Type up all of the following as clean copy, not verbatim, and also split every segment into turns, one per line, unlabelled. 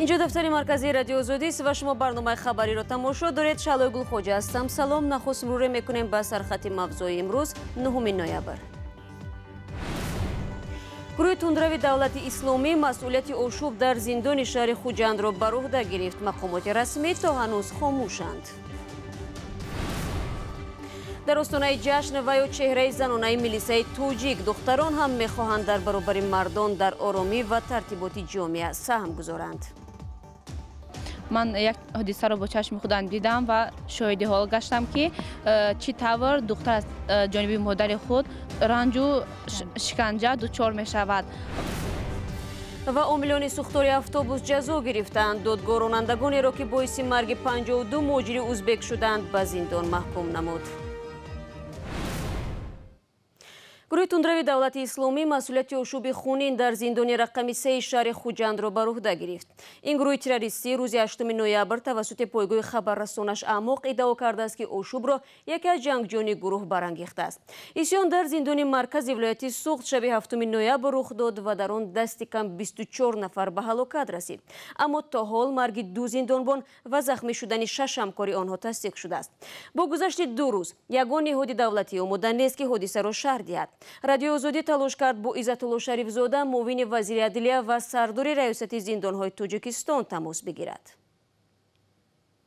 اینجا دفتر مرکزی رادیو آزادی است و شما برنامه خبری را تماشا دارید. شالای گلخوجه هستم. سلام. نخست مرور میکنیم به سرخط موضوع امروز 9 نوامبر. گروه تندروی دولت اسلامی مسئولیت آشوب در زندان شهر خوجند را بر عهده گرفت. مقامات رسمی تا هنوز خاموشند. در آستانه جشن و چهره زنانه ملیسه توجیک دختران هم میخواهند در برابر مردان در آرامی و ترتیبات جامعه سهم گذارند.
من یک حادثه را با چشم خودم دیدم و شاهد حال گشتم که چی طور دختر از جانب مادر خود رنج و شکنجه دچار می شود.
و عاملان سوختار اتوبوس جزا گرفتند. دادگاه رانندگانی را که باعث مرگ 52 مهاجر ازبک شدند به زندان محکوم نمود. گروه تندروی دولت اسلامی مسئولیت آشوب خونین در زندان رقم 3 شهر خوجند را بر عهده گرفت. این گروه تروریستی روز 8 نوامبر توسط پایگاه خبررسانش اعماق ادعا کرده است که آشوب را یکی از جنگجویان گروه برانگیخته است. اسیان در زندان مرکز ولایت سوخت شب 7 نوامبر رخ داد و در آن دست کم 24 نفر به هلاکت رسید. اما تا حال مرگ 2 زندانبان و زخمی شدن 6 همکار آنها تصدیق شده است. با گذشت 2 روز یگان نهاد دولتی آماده نیست که حادثه را شرح دهد. رادیو آزادی تلاش کرد با عزت‌الله شریف زاده معاون وزیر عدلیه و سردار ریاست زندان‌های تاجیکستان تماس بگیرد.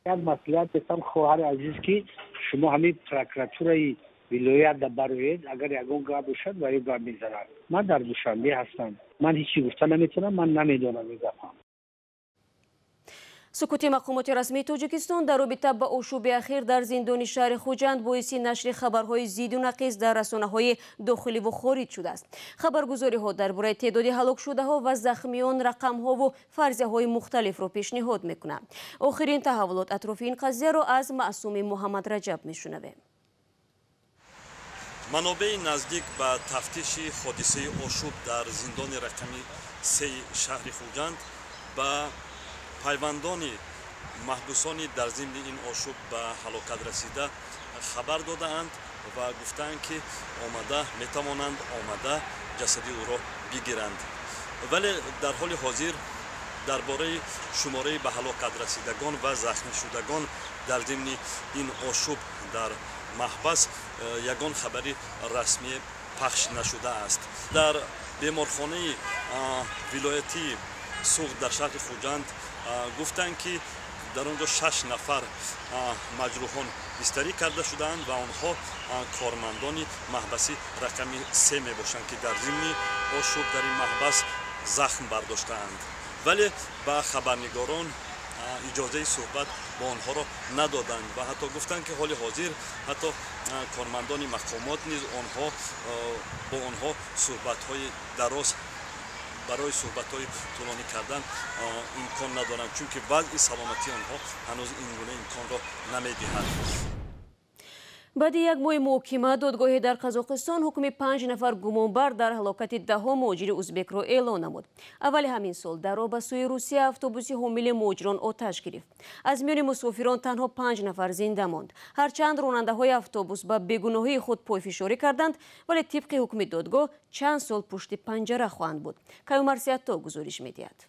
یک مسئولیت هستم خواهر عزیز که شما همین پروکراتورای ولایت در بروید اگر یگان گاه باشد و یک گاه می‌ذارد. من در دوشنبه هستم. من هیچی گفته نمیتونم. من نمیدونم میگم.
سکوت مقامات رسمی تاجیکستان در رابطه با آشوب اخیر در زندان شهر خوجند باعث نشر خبرهای ضد و نقیض در رسانه‌های داخلی و خارج شده است. خبرگزاری‌ها درباره تعداد هلاک شده‌ها و زخمیان رقم‌ها و فرضیه‌های مختلف را پیشنهاد می‌کنند. آخرین تحولات اطراف این قضیه را از معصوم محمد رجب می‌شنویم.
منابع نزدیک به تفتیش حادثه آشوب در زندان رقم 3 شهر خوجند با پیوندان محبوسانی در ضمن این آشوب به هلاکت رسیده خبر دادند و گفتند که میتوانند آمده جسد او را بگیرند. ولی در حال حاضر درباره شماره به هلاکت رسیدگان و زخمی شدگان در ضمن این آشوب در محبس یگان خبری رسمی پخش نشده است. در بیمارخانه ولایتی سوخت در شهر خوجند گفتند که در آنجا 6 نفر مجروحان بستری کرده شدند و آنها کارمندان محبسی رقم 3 می باشند که در ضمن آشوب در این محبس زخم برداشتند. ولی به خبرنگاران اجازه صحبت با آنها را ندادند و حتی گفتند که حال حاضر حتی کارمندان مقامات نیز با آنها صحبت‌های دراز برای صحبت‌های طولانی کردن امکان ندارند چون که وضع سلامتی آنها هنوز این گونه امکان را نمی‌دهد.
بعد یک ماه محاکمه دادگاه در قزاقستان حکم 5 نفر گمانبر در هلاکت 10 مهاجر ازبک را اعلام نمود. اول همین سال در راه به سوی روسیه اتوبوس حامل مهاجران آتش گرفت. از میان مسافران تنها 5 نفر زنده ماند. هرچند راننده‌های اتوبوس به بیگناهی خود پایفشاری کردند ولی طبق حکم دادگاه چند سال پشت پنجره خواهند بود. کیومر سیاتا گزارش می‌دهد.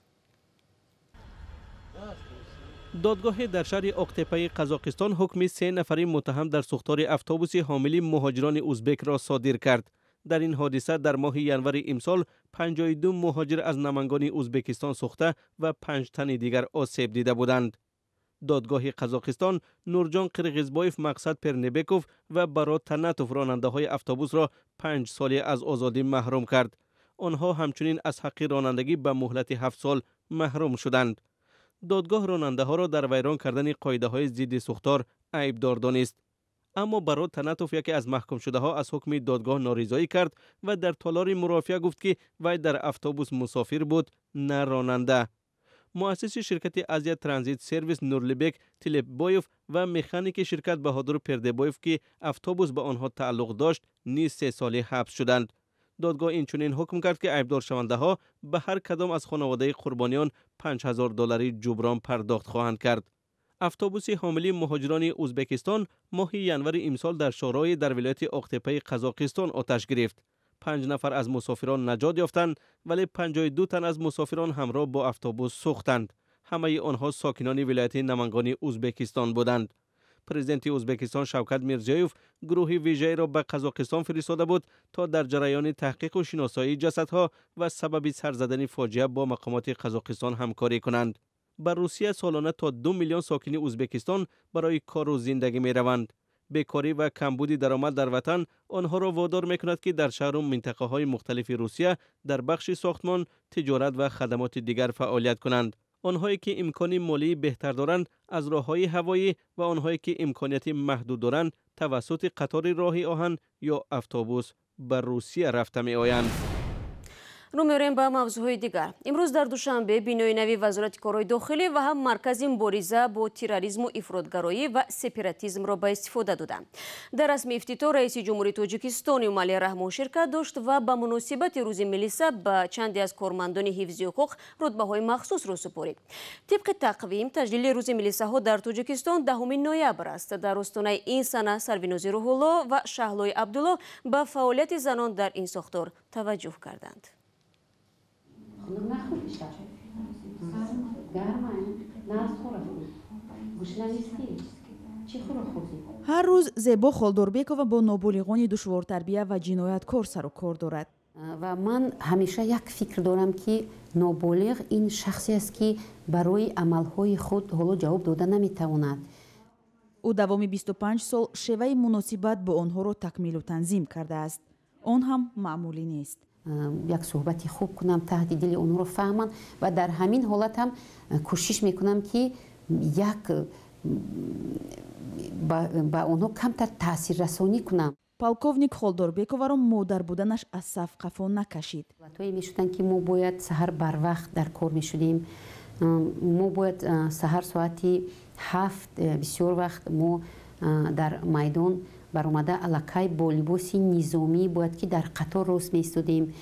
دادگاه در شهر آقتپه قزاقستان حکم 3 نفری متهم در سوختار اتوبوس حامل مهاجران ازبک را صادر کرد. در این حادثه در ماه ینور امسال 52 مهاجر از نمنگان ازبکستان سوخته و 5 تن دیگر آسیب دیده بودند. دادگاه قزاقستان نورجان قرغیزبایف مقصد پرنبکوف و برات تنتوف راننده‌های اتوبوس را 5 ساله از آزادی محروم کرد. آنها همچنین از حق رانندگی به مهلت 7 سال محروم شدند. دادگاه راننده ها را در ویران کردن قاعده های ضد سوختار عیبدار دانست. اما برات تنتوف یکی از محکوم شده ها از حکم دادگاه نارضایی کرد و در تالار مرافعه گفت که وی در اتوبوس مسافر بود نه راننده. مؤسس شرکت ازیا ترانزیت سرویس نورلیبک تلیبایف و مکانیک شرکت بهادر پردهبایف که اتوبوس به آنها تعلق داشت نیز 3 ساله حبس شدند. دادگاه اینچنین حکم کرد که عیبدار شونده ها به هر کدام از خانواده قربانیان $5000 جبران پرداخت خواهند کرد. اتوبوس حامل مهاجران ازبکستان ماه ینور امسال در شورای در ولایت آقتپه قزاقستان آتش گرفت. 5 نفر از مسافران نجات یافتند ولی 52 تن از مسافران همراه با اتوبوس سوختند. همه آنها ساکنان ولایت نمنگان ازبکستان بودند. پرزیدنت ازبکستان شوکت میرزیوف گروه ویژه‌ای را به قزاقستان فرستاده بود تا در جریان تحقیق و شناسایی جسدها و سبب سر زدن فاجعه با مقامات قزاقستان همکاری کنند. بر روسیه سالانه تا 2 میلیون ساکن ازبکستان برای کار و زندگی می روند. بیکاری و کمبود درآمد در وطن آنها را وادار می کند که در شهر و منطقه های مختلف روسیه در بخش ساختمان، تجارت و خدمات دیگر فعالیت کنند. آنهایی که امکان مالی بهتر دارند از راههای هوایی و آنهایی که امکانیت محدود دارند توسط قطار راه آهن یا اتوبوس بر روسیه رفته می آیند.
رو می‌ریم به موضوعهای دیگر. امروز در دوشنبه بینای نوی وزارت کارهای داخلی و هم مرکز مبارزه با تروریسم و افراطگرایی و سپاراتیسم را به استفاده دادند. در رسم افتتاح رئیس جمهوری تاجیکستان امالی رحمان شرکت داشت و به مناسبت روز ملی به چندی از کارمندان حفظی حقوق رتبه‌های مخصوص را سپرید. طبق تقویم تجلیل روز ملی ها در تاجیکستان 10 نوامبر است. در استانه این سنه سرویناز روح‌الله و شهلای عبدالله به فعالیت زنان در این ساختار توجه کردند.
هر روز زیبا خالدوربیکова با نابالغان دشوارتربیه و جنایتکار سر و کار دارد.
و من همیشه یک فکر دارم که نابالغ این شخصی است که برای عملهای خود حالا جواب داده نمیتواند.
او دوام 25 سال شیوه مناسبت با آنها را تکمیل و تنظیم کرده است. آن هم معمولی نیست.
یک صحبتی خوب کنم تحت دل اونها رو فهمم و در همین حالت هم کوشش میکنم که یک با اونها کمتر تاثیر رسانی کنم.
полковник خالدوربیکова را مادر بودنش از صف قفا نکشید.
توی میشدن که ما باید سحر بر وقت در کار میشدیم. ما باید سحر ساعتی 7 بسیار وقت ما در میدان برآمده الکای با لباس نظامی باید که در قطار راست میستودیم.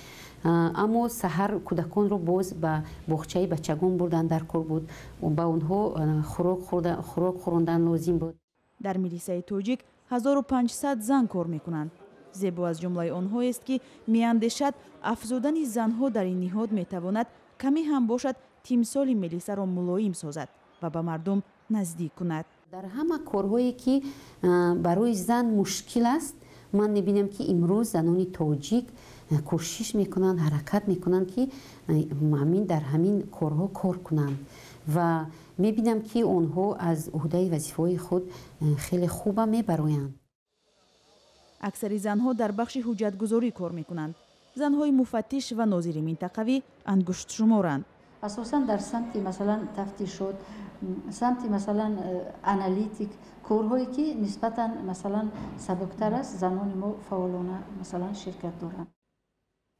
اما سحر کودکان رو باز به باغچه بچگان بردن در کار بود و به اونها خوراک خوراندن لازم بود.
در میلیسای تاجیک 1500 زن کار میکنند. زیبا از جمله آنها است که میاندیشد افزودن زنها در این نهاد میتواند کمی هم باشد تیمسال میلیسا را ملایم سازد و به مردم نزدیک کند.
در همه کارهایی که برای زن مشکل است من میبینم که امروز زنان تاجیک کوشش میکنند، حرکت میکنند که همین در همین کارها کار کنند و میبینم که آنها از عهده وظیفه‌های خود خیلی خوب میبرند.
اکثر زنها در بخش حجتگذاری کار میکنند. زنهای مفتش و ناظر منطقوی انگشت شمارند.
اساساً در سمت مثلا تفتیشات، سمت مثلا آنالیتیک کارهایی که نسبتاً مثلا سبکتر است زنان ما فعالانه مثلا شرکت دارند.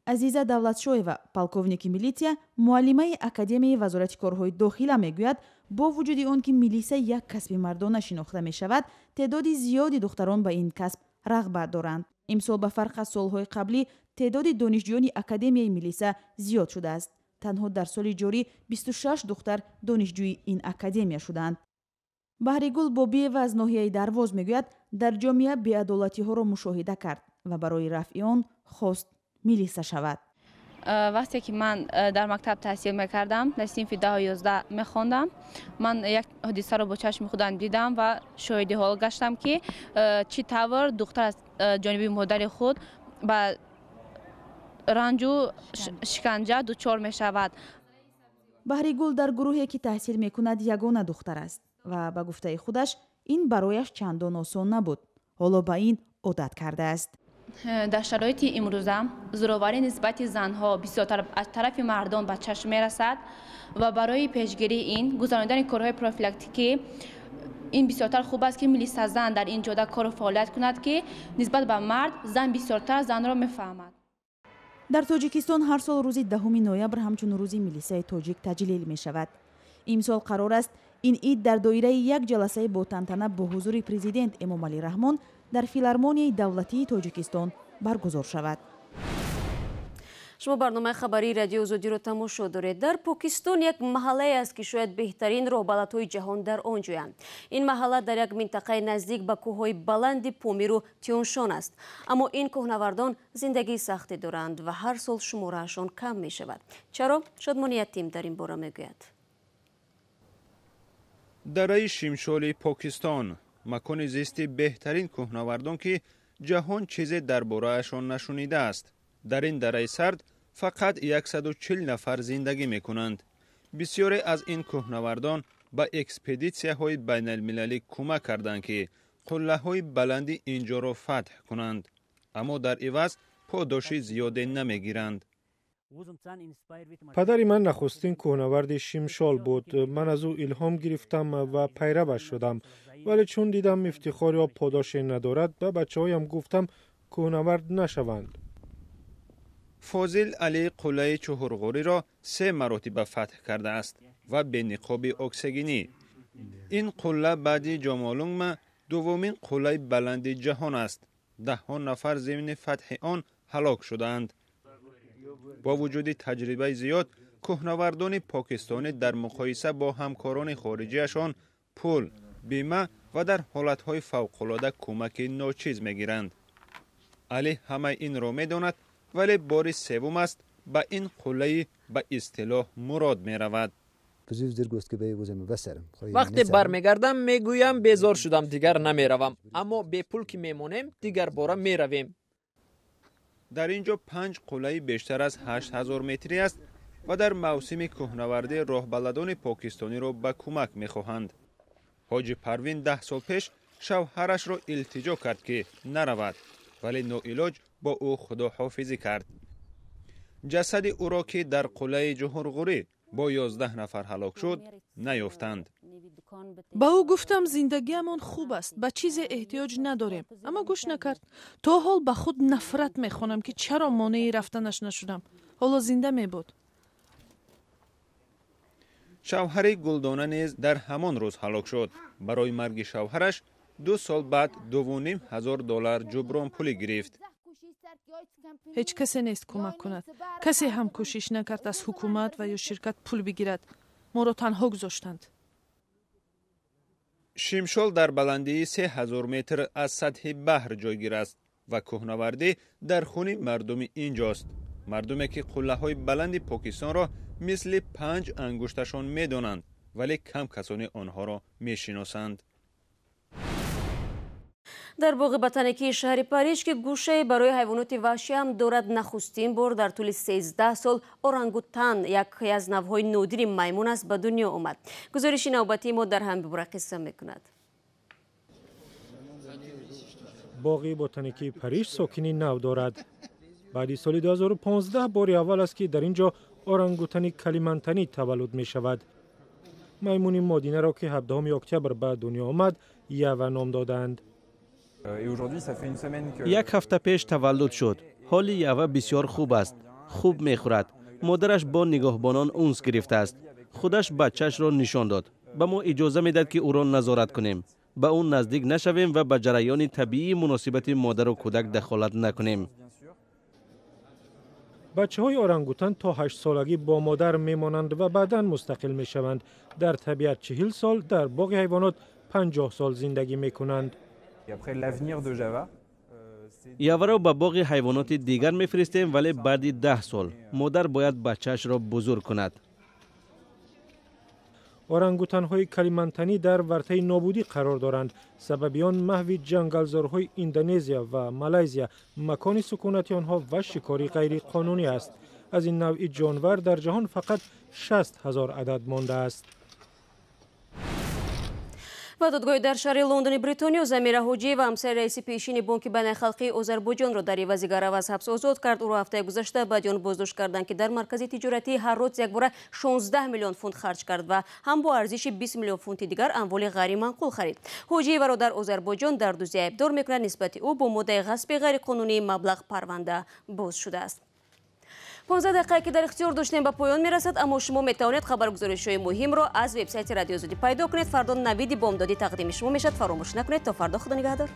عزیزه دولتشویوا полковник میلیسیا معلمه اکادمی وزارت کارهای داخلی میگوید با وجود آن که میلیسا یک کسب مردانه شناخته می شود تعداد زیادی دختران به این کسب رغبت دارند. امسال به فرق از سالهای قبلی تعداد دانشجویان اکادمی میلیسا زیاد شده است. تنها در سال جاری 26 دختر دانشجوی این اکادمی شدند. بهریگل بابیوا از ناحیه درواز میگوید در جامعه بی‌عدالتی ها را مشاهده کرد و برای رفع آن خواست میلیسا شود.
وقتی که من در مکتب تحصیل میکردم در صنف 10 و 11 میخواندم من یک حادثه را با چشم خودم دیدم و شاهد حال گشتم که چی طور دختر از جانب مادر خود به رنج و شکنجه دچار می شود.
بهریگل در گروهی که تحصیل می کند یگانه دختر است و به گفته خودش این برایش چندان آسان نبود. حالا به این عادت کرده است.
در شرایط امروزه زورآوری نسبت زنها بسیارتر از طرف مردم به چشم می رسد و برای پیشگیری این گذراندن کارهای پروفیلاکتیکی این بسیارتر خوب است که میلیسا زن در این جاده کار و فعالیت کند که نسبت به مرد زن بسیارتر زن را میفهمد.
در تاجیکستان هر سال روز 10 نوامبر همچون روز میلیسای تاجیک تجلیل می شود. امسال قرار است این عید در دایره یک جلسه با تنتنه با حضور پرزیدنت امامعلی رحمان در فیلارمونیای دولتی تاجیکستان برگزار شود.
شما برنامه خبری رادیو آزادی را تماشا دارید. در پاکستان یک محله است که شاید بهترین راهبلدهای جهان در آن جویند. این محله در یک منطقه نزدیک به کوههای بلند پامیر و تیانشان است. اما این کوهنوردان زندگی سختی دارند و هر سال شمارهشان کم می شود. چرا؟ شادمانی یتیم در این باره میگوید.
دره شیمشال پاکستان مکان زیست بهترین کوهنوردان که جهان چیزی درباره‌اشان نشنیده است. در این دره سرد فقط 140 نفر زندگی میکنند. بسیاری از این کوهنوردان با اکسپدیسی‌های بین المللی کمک کردند که قله‌های بلندی اینجا را فتح کنند، اما در عوض پاداشی زیادی نمیگیرند.
پدر من نخستین کوهنورد شیمشال بود. من از او الهام گرفتم و پیروش شدم، ولی چون دیدم افتخار یا پاداشی ندارد به بچه‌هایم گفتم کوهنورد نشوند.
فاضل علی قلعه چهارغوری را 3 مرتبه فتح کرده است و به نقاب اکسیژنی. این قلعه بعد جمالونگ دومین قلعه بلند جهان است. 10 نفر ضمن فتح آن هلاک شدند. با وجود تجربه زیاد، کوهنوردان پاکستانی در مقایسه با همکاران خارجیشان پول، بیمه و در حالتهای فوق‌العاده کمک ناچیز میگیرند. علی همه این را میداند، ولی بار سوم است با این قلعه به اصطلاح مراد می رود.
وقتی برمیگردم میگویم بیزار شدم دیگر نمیروم، اما به پول که میمونیم دیگر باره میرویم.
در اینجا 5 قلعه بیشتر از 8000 متری است و در موسم کوهنوردی راهبلدان پاکستانی را به کمک میخواهند. حاجی پروین 10 سال پیش شوهرش را التجا کرد که نرود، ولی ناعلاج با او خداحافظی کرد. جسد او را که در قلعه چهارغوری با 11 نفر هلاک شد نیافتند.
با او گفتم زندگیمان خوب است، به چیز احتیاج نداریم، اما گوش نکرد. تا حال به خود نفرت میخونم که چرا مانع رفتنش نشدم. حالا زنده میبود.
شوهر گلدانه نیز در همان روز هلاک شد. برای مرگ شوهرش 2 سال بعد $2,500 جبران پولی گرفت.
هیچ کسی نیست کمک کند. کسی هم کوشش نکرد از حکومت و یا شرکت پول بگیرد. ما را تنها گذاشتند.
شیمشال در بلندی 3000 متر از سطح بحر جایگیر است و کوهنوردی در خون مردم اینجاست. مردمی که قله‌های بلند پاکستان را مثل 5 انگشتشان می‌دانند، ولی کم کسانی آنها را می‌شناسند.
در باغ بتانیکی شهر پاریژ که گوشه برای حیوانات وحشی هم دارد، نخستین بار در طول 13 سال اورانگوتان، یکی از نوع‌های نادر میمون است، به دنیا آمد. گزارش نوبتی ما در همین باره قصه می‌کند.
باغ بتانیکی پاریژ ساکنی نو دارد. بعد سال 2015 بار اول است که در اینجا اورانگوتان کلیمانتانی تولد می شود. میمون مادینه را که 17 اکتبر به دنیا آمد یاوا نام دادند.
1 هفته پیش تولد شد. حال یاوا بسیار خوب است. خوب میخورد. مادرش با نگهبانان اونس گرفته است. خودش بچهش را نشان داد. به ما اجازه میداد که او را نظارت کنیم. به اون نزدیک نشویم و به جریان طبیعی مناسبت مادر و کودک دخالت نکنیم.
بچه های اورانگوتان تا 8 سالگی با مادر میمانند و بعداً مستقل می شوند. در طبیعت 40 سال، در باغ حیوانات 50 سال زندگی می کنند.
یاوا را به باغ حیوانات دیگر میفرستیم، ولی بعد 10 سال مادر باید بچهش را بزرگ کند.
اورانگوتان های کلیمانتانی در ورطه نابودی قرار دارند. سبب آن محو جنگلزارهای اندونزیا و مالزیا، مکان سکونت آنها و شکاری غیر قانونی است. از این نوع جانور در جهان فقط 60,000 عدد مانده است.
و دادگاه در شهر لندن بریتانیا زمیر حاجی و همسر رئیس پیشین بانک بین‌الخلقی آذربایجان را در عوض گرو از حبس آزاد کرد. او را هفته گذشته بعد آن بازداشت کردند که در مرکز تجارتی هر روز یک باره 16 میلیون فونت خرج کرد و هم با ارزش 20 میلیون فونت دیگر اموال غیر منقول خرید. حاجی و را در آذربایجان در دوزی عیبدار می‌کند. نسبت او با مدعی غصب غیر قانونی مبلغ پرونده باز شده است. 15 دقیقه که در اختیار داشتیم به پایان میرسد، اما شما میتوانید خبرگزاری‌های مهم را از وبسایت رادیو آزادی پیدا کنید. فردا نوید بامدادی تقدیم شما میشد. فراموش نکنید. تا فردا، خدا نگهدار.